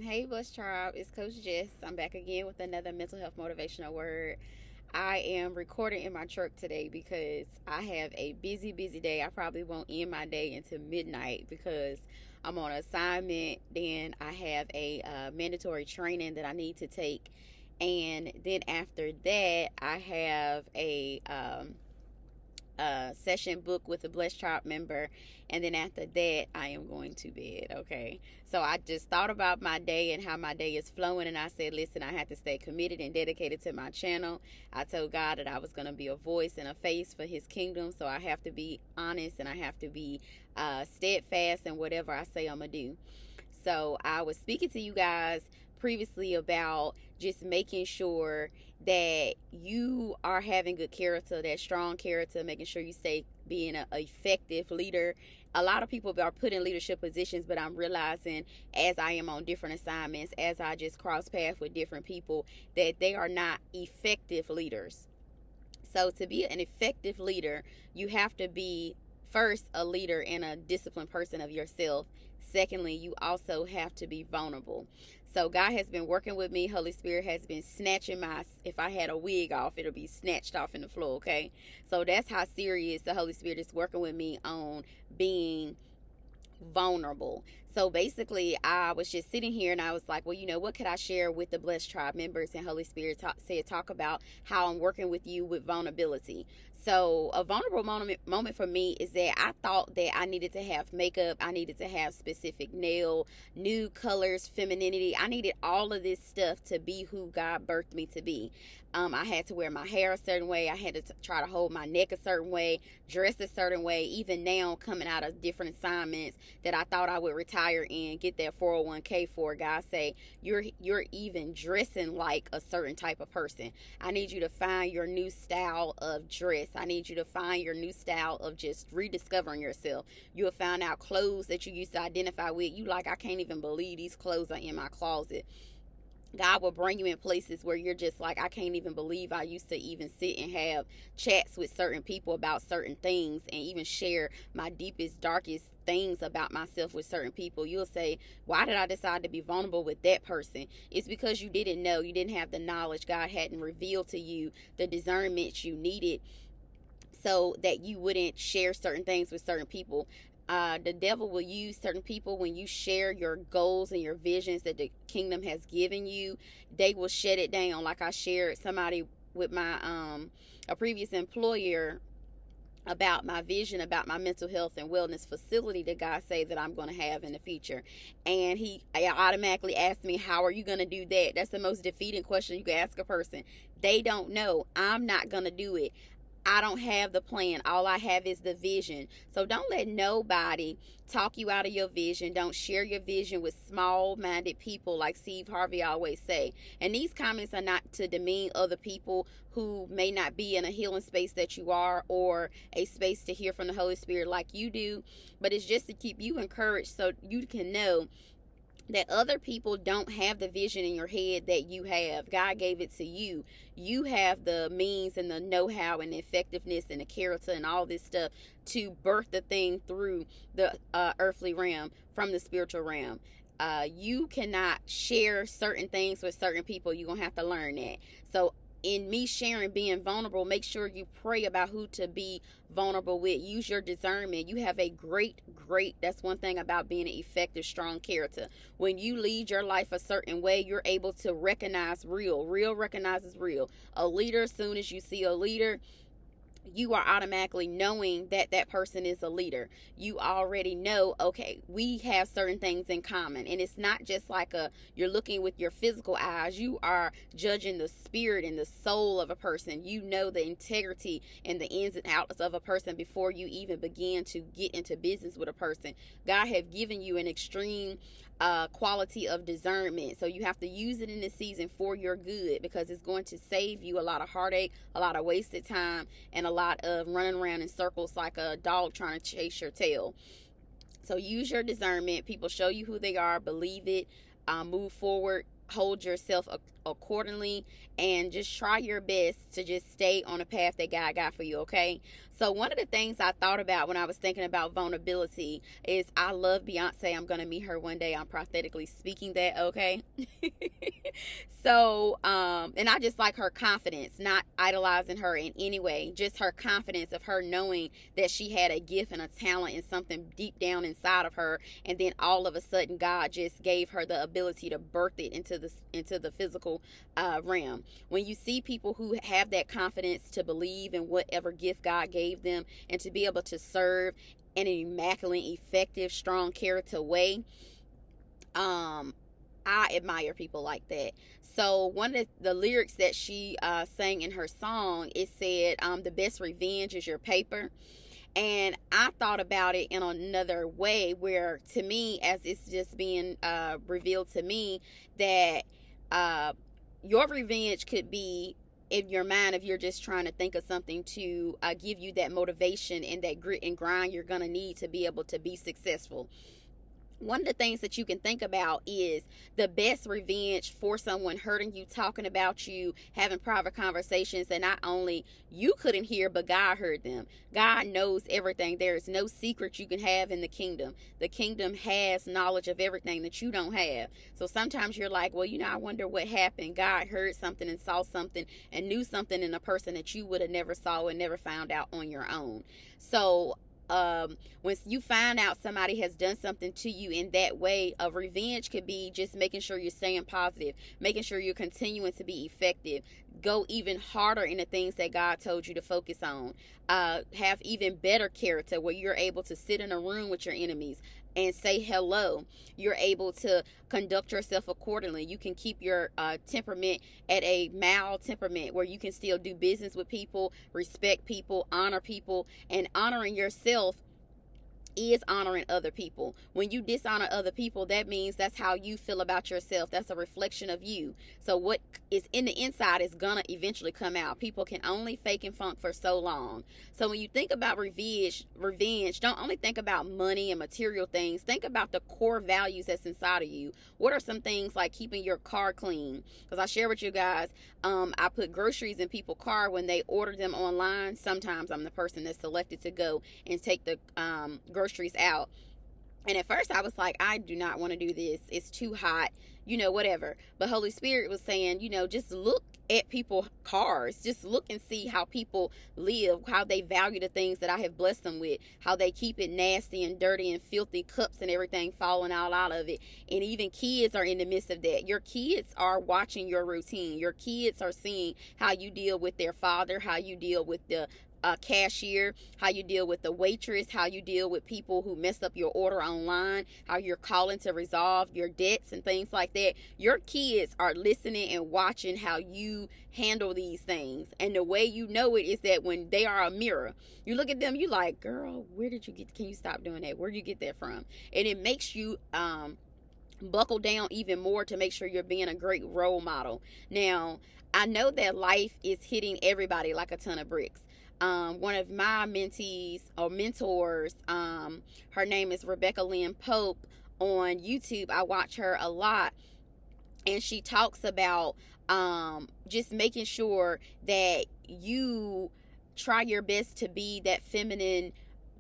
Hey, Blessed Tribe, it's Coach Jess. I'm back again with another mental health motivational word. I am recording in my truck today because I have a busy, busy day. I probably won't end my day until midnight because I'm on assignment. Then I have a mandatory training that I need to take. And then after that, I have a session book with a Blessed Tribe member, and then after that, I am going to bed. Okay, so I just thought about my day and how my day is flowing, and I said, listen, I have to stay committed and dedicated to my channel. I told God that I was going to be a voice and a face for His kingdom, so I have to be honest and I have to be steadfast in whatever I say I'm gonna do. So I was speaking to you guys previously about just making sure that you are having good character, that strong character, making sure you stay being an effective leader. A lot of people are put in leadership positions, but I'm realizing as I am on different assignments, as I just cross paths with different people, that they are not effective leaders. So to be an effective leader, you have to be first a leader and a disciplined person of yourself. Secondly, you also have to be vulnerable. So God has been working with me. Holy Spirit has been snatching my, if I had a wig off, it'll be snatched off in the floor, okay? So that's how serious the Holy Spirit is working with me on being vulnerable. So basically, I was just sitting here and I was like, well, what could I share with the Blessed Tribe members? And Holy Spirit talk about how I'm working with you with vulnerability. So a vulnerable moment for me is that I thought that I needed to have makeup. I needed to have specific nail, nude colors, femininity. I needed all of this stuff to be who God birthed me to be. I had to wear my hair a certain way. I had to try to hold my neck a certain way, dress a certain way. Even now, coming out of different assignments that I thought I would retire in, get that 401k for, God say, you're even dressing like a certain type of person. I need you to find your new style of dress. I need you to find your new style of just rediscovering yourself. You'll find out clothes that you used to identify with. You like, I can't even believe these clothes are in my closet. God will bring you in places where you're just like, I can't even believe I used to even sit and have chats with certain people about certain things and even share my deepest, darkest things about myself with certain people. You'll say, why did I decide to be vulnerable with that person? It's because you didn't know, you didn't have the knowledge. God hadn't revealed to you the discernment you needed so that you wouldn't share certain things with certain people. The devil will use certain people when you share your goals and your visions that the kingdom has given you. They will shut it down. Like I shared somebody with my a previous employer about my vision about my mental health and wellness facility that God say that I'm going to have in the future. And he automatically asked me, how are you going to do that? That's the most defeating question you can ask a person. They don't know. I'm not going to do it. I don't have the plan. All I have is the vision. So don't let nobody talk you out of your vision. Don't share your vision with small-minded people like Steve Harvey always say. And these comments are not to demean other people who may not be in a healing space that you are, or a space to hear from the Holy Spirit like you do, but it's just to keep you encouraged so you can know that other people don't have the vision in your head that you have. God gave it to you. You have the means and the know-how and the effectiveness and the character and all this stuff to birth the thing through the earthly realm from the spiritual realm. You cannot share certain things with certain people. You're going to have to learn that. So in me sharing being vulnerable, make sure you pray about who to be vulnerable with. Use your discernment. You have a great, that's one thing about being an effective, strong character. When you lead your life a certain way, you're able to recognize real recognizes real. A leader, as soon as you see a leader, you are automatically knowing that that person is a leader. You already know, okay, we have certain things in common. And it's not just like you're looking with your physical eyes. You are judging the spirit and the soul of a person. You know the integrity and the ins and outs of a person before you even begin to get into business with a person. God have given you an extreme quality of discernment. So you have to use it in this season for your good, because it's going to save you a lot of heartache, a lot of wasted time, and a lot of running around in circles like a dog trying to chase your tail. So use your discernment. People show you who they are. Believe it. Move forward. hold yourself accordingly, and just try your best to just stay on the path that God got for you, okay? So one of the things I thought about when I was thinking about vulnerability is I love Beyonce. I'm going to meet her one day. I'm prophetically speaking that, okay? So, and I just like her confidence, not idolizing her in any way, just her confidence of her knowing that she had a gift and a talent and something deep down inside of her, and then all of a sudden God just gave her the ability to birth it into the physical realm. When you see people who have that confidence to believe in whatever gift God gave them and to be able to serve in an immaculate, effective, strong character way, I admire people like that. So one of the lyrics that she sang in her song, it said, the best revenge is your paper. And I thought about it in another way where, to me, as it's just being revealed to me, that your revenge could be in your mind if you're just trying to think of something to give you that motivation and that grit and grind you're going to need to be able to be successful. One of the things that you can think about is the best revenge for someone hurting you, talking about you, having private conversations that not only you couldn't hear, but God heard them. God knows everything. There is no secret you can have in the kingdom. The kingdom has knowledge of everything that you don't have. So sometimes you're like, well, I wonder what happened. God heard something and saw something and knew something in a person that you would have never saw and never found out on your own. So when you find out somebody has done something to you in that way, of revenge could be just making sure you're staying positive, making sure you're continuing to be effective, go even harder in the things that God told you to focus on, have even better character where you're able to sit in a room with your enemies and say hello. You're able to conduct yourself accordingly. You can keep your temperament at a mild temperament where you can still do business with people, respect people, honor people, and honoring yourself is honoring other people. When you dishonor other people, that means that's how you feel about yourself. That's a reflection of you. So what is in the inside is gonna eventually come out. People can only fake and funk for so long. So when you think about revenge, don't only think about money and material things. Think about the core values that's inside of you. What are some things like keeping your car clean? Because I share with you guys, I put groceries in people's car when they order them online. Sometimes I'm the person that's selected to go and take the groceries out. And at first I was like, I do not want to do this. It's too hot, whatever. But Holy Spirit was saying, just look at people's cars. Just look and see how people live, how they value the things that I have blessed them with, how they keep it nasty and dirty and filthy, cups and everything falling all out of it. And even kids are in the midst of that. Your kids are watching your routine. Your kids are seeing how you deal with their father, how you deal with the cashier, how you deal with the waitress, how you deal with people who mess up your order online, how you're calling to resolve your debts and things like that. Your kids are listening and watching how you handle these things. And the way you know it is that when they are a mirror, you look at them, you like, girl, where did you get, can you stop doing that? Where did you get that from? And it makes you buckle down even more to make sure you're being a great role model. Now, I know that life is hitting everybody like a ton of bricks. One of my mentees or mentors, her name is Rebecca Lynn Pope on YouTube. I watch her a lot, and she talks about just making sure that you try your best to be that feminine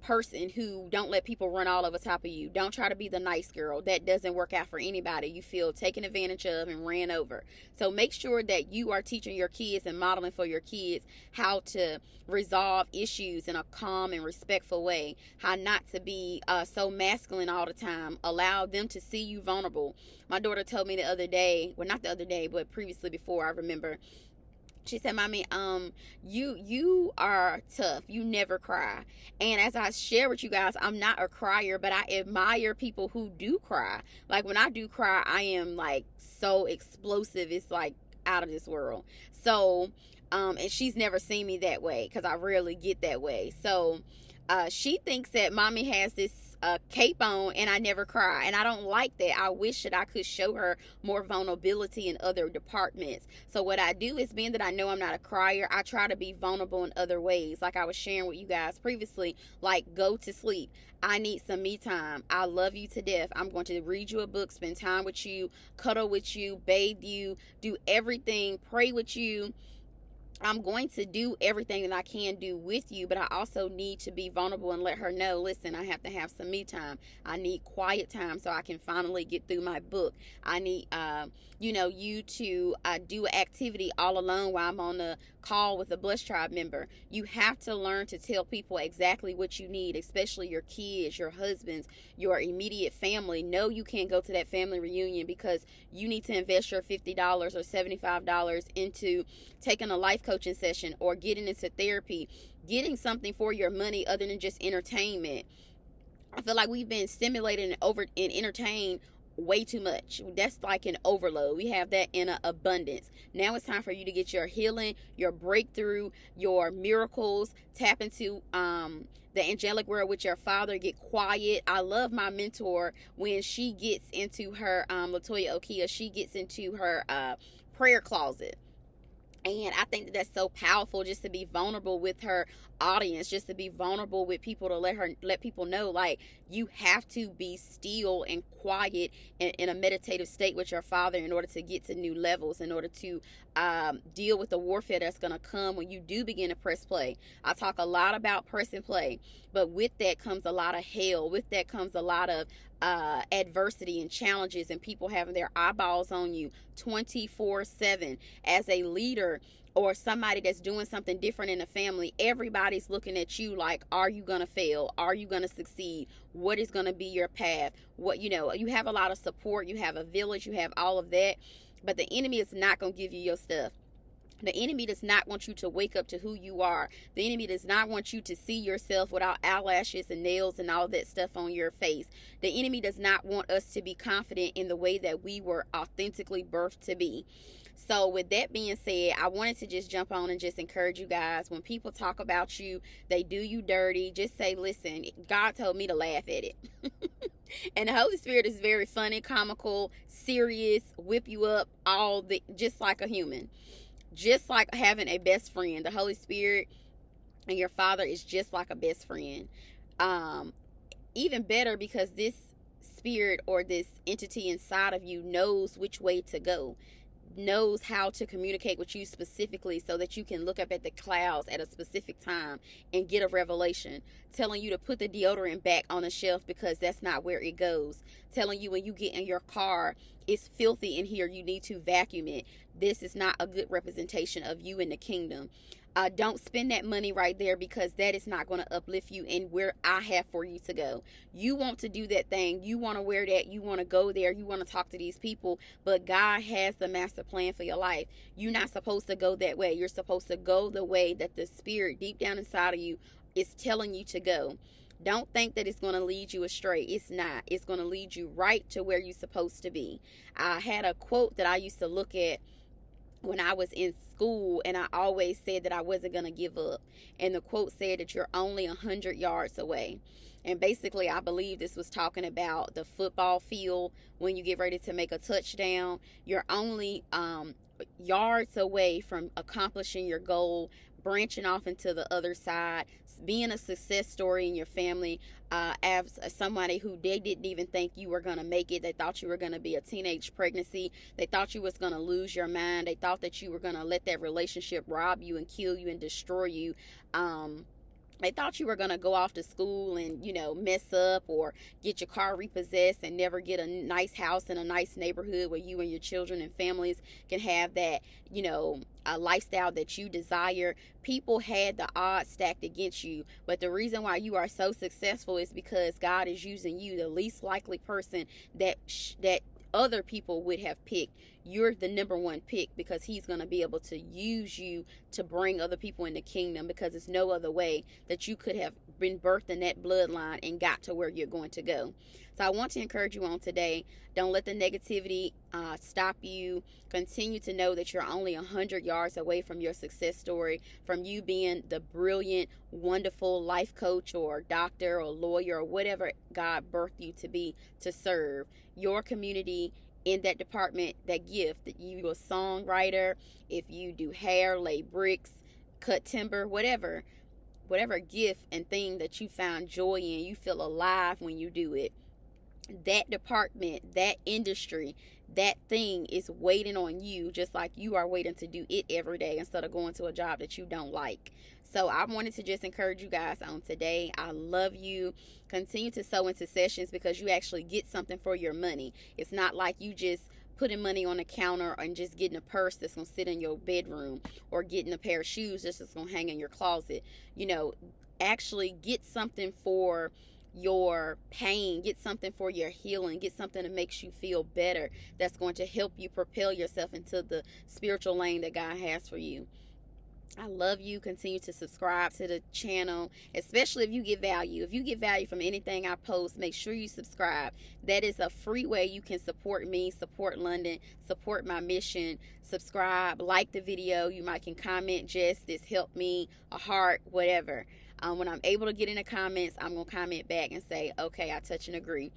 person who don't let people run all over top of you. Don't try to be the nice girl. That doesn't work out for anybody. You feel taken advantage of and ran over. So make sure that you are teaching your kids and modeling for your kids how to resolve issues in a calm and respectful way, how not to be so masculine all the time. Allow them to see you vulnerable. My daughter told me the other day, well, not the other day, but previously before, I remember, she said, Mommy, you are tough. You never cry. And as I share with you guys, I'm not a crier, but I admire people who do cry. Like when I do cry, I am like so explosive. It's like out of this world. So, and she's never seen me that way because I rarely get that way. So, she thinks that Mommy has this a cape on and I never cry. And I don't like that. I wish that I could show her more vulnerability in other departments. So what I do is, being that I know I'm not a crier, I try to be vulnerable in other ways. Like I was sharing with you guys previously, like go to sleep. I need some me time. I love you to death. I'm going to read you a book, spend time with you, cuddle with you, bathe you, do everything, pray with you. I'm going to do everything that I can do with you, but I also need to be vulnerable and let her know, listen, I have to have some me time. I need quiet time so I can finally get through my book. I need, you to do an activity all alone while I'm on the call with a Blessed Tribe member. You have to learn to tell people exactly what you need, especially your kids, your husbands, your immediate family. No, you can't go to that family reunion because you need to invest your $50 or $75 into taking a life coaching session or getting into therapy, getting something for your money other than just entertainment. I feel like we've been stimulated and entertained way too much. That's like an overload. We have that in abundance. Now it's time for you to get your healing, your breakthrough, your miracles. Tap into the angelic world with your father. Get quiet. I love my mentor when she gets into her Latoya Okia, she gets into her prayer closet. And I think that that's so powerful, just to be vulnerable with her audience, just to be vulnerable with people, to let people know, like, you have to be still and quiet in a meditative state with your father in order to get to new levels, in order to deal with the warfare that's going to come when you do begin to press play. I talk a lot about press and play, but with that comes a lot of hell. With that comes a lot of adversity and challenges, and people having their eyeballs on you 24/7. As a leader or somebody that's doing something different in the family, everybody's looking at you like, are you gonna fail? Are you gonna succeed? What is gonna be your path? You have a lot of support, you have a village, you have all of that, but the enemy is not gonna give you your stuff. The enemy does not want you to wake up to who you are. The enemy does not want you to see yourself without eyelashes and nails and all that stuff on your face. The enemy does not want us to be confident in the way that we were authentically birthed to be. So with that being said, I wanted to just jump on and just encourage you guys. When people talk about you, they do you dirty, just say, listen, God told me to laugh at it. And the Holy Spirit is very funny, comical, serious, whip you up, just like a human. Just like having a best friend. The Holy Spirit and your father is just like a best friend. Even better, because this spirit or this entity inside of you knows which way to go, knows how to communicate with you specifically, so that you can look up at the clouds at a specific time and get a revelation, telling you to put the deodorant back on the shelf because that's not where it goes, telling you when you get in your car, it's filthy in here, you need to vacuum it. This is not a good representation of you in the kingdom. Don't spend that money right there, because that is not going to uplift you and where I have for you to go. You want to do that thing. You want to wear that. You want to go there. You want to talk to these people. But God has the master plan for your life. You're not supposed to go that way. You're supposed to go the way that the spirit deep down inside of you is telling you to go. Don't think that it's going to lead you astray. It's not. It's going to lead you right to where you're supposed to be. I had a quote that I used to look at when I was in school, and I always said that I wasn't going to give up. And the quote said that you're only 100 yards away. And basically, I believe this was talking about the football field. When you get ready to make a touchdown, you're only yards away from accomplishing your goal, branching off into the other side, being a success story in your family, as somebody who they didn't even think you were going to make it. They thought you were going to be a teenage pregnancy. They thought you was going to lose your mind. They thought that you were going to let that relationship rob you and kill you and destroy you. They thought you were going to go off to school and, mess up or get your car repossessed and never get a nice house in a nice neighborhood where you and your children and families can have that, a lifestyle that you desire. People had the odds stacked against you. But the reason why you are so successful is because God is using you, the least likely person that other people would have picked. You're the number one pick because he's going to be able to use you to bring other people in the kingdom, because it's no other way that you could have been birthed in that bloodline and got to where you're going to go. So I want to encourage you on today. Don't let the negativity stop you. Continue to know that you're only 100 yards away from your success story, from you being the brilliant, wonderful life coach or doctor or lawyer or whatever God birthed you to be, to serve your community in that department, that gift. That you a songwriter, if you do hair, lay bricks, cut timber, whatever gift and thing that you found joy in, you feel alive when you do it. That department, that industry, that thing is waiting on you, just like you are waiting to do it every day instead of going to a job that you don't like. So I wanted to just encourage you guys on today. I love you. Continue to sow into sessions, because you actually get something for your money. It's not like you just putting money on the counter and just getting a purse that's going to sit in your bedroom, or getting a pair of shoes that's just going to hang in your closet. Actually get something for your pain, get something for your healing, get something that makes you feel better, that's going to help you propel yourself into the spiritual lane that God has for you. I love you. Continue to subscribe to the channel, especially if you get value. If you get value from anything I post, make sure you subscribe. That is a free way you can support me, support London, support my mission. Subscribe, like the video. You might can comment, Jess, this helped me, a heart, whatever. When I'm able to get in the comments, I'm going to comment back and say, okay, I touch and agree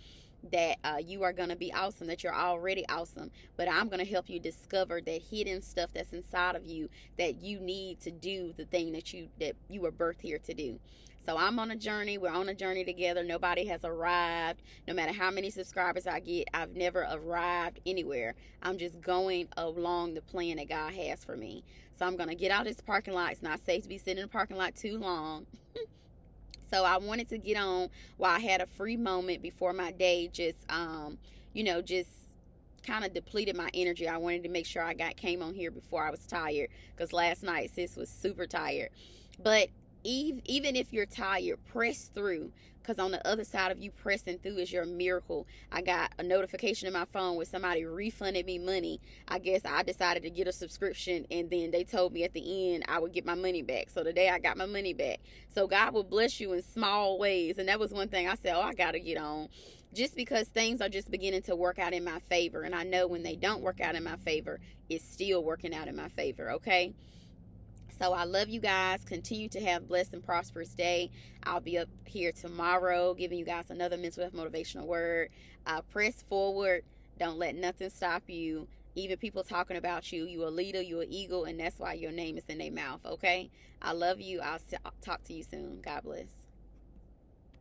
that you are going to be awesome, that you're already awesome, but I'm going to help you discover that hidden stuff that's inside of you that you need to do the thing that you were birthed here to do. So I'm on a journey. We're on a journey together. Nobody has arrived. No matter how many subscribers I get, I've never arrived anywhere. I'm just going along the plan that God has for me. So I'm going to get out of this parking lot. It's not safe to be sitting in the parking lot too long. So I wanted to get on while I had a free moment before my day just kind of depleted my energy. I wanted to make sure I came on here before I was tired, because last night sis was super tired. But even if you're tired, press through, because on the other side of you pressing through is your miracle. I got a notification in my phone where somebody refunded me money. I guess I decided to get a subscription, and then they told me at the end I would get my money back. So today I got my money back. So God will bless you in small ways. And that was one thing I said, I got to get on, just because things are just beginning to work out in my favor. And I know when they don't work out in my favor, it's still working out in my favor, okay? So I love you guys. Continue to have a blessed and prosperous day. I'll be up here tomorrow giving you guys another mental health motivational word. Press forward. Don't let nothing stop you. Even people talking about you. You a leader, you an eagle, and that's why your name is in their mouth, okay? I love you. I'll talk to you soon. God bless.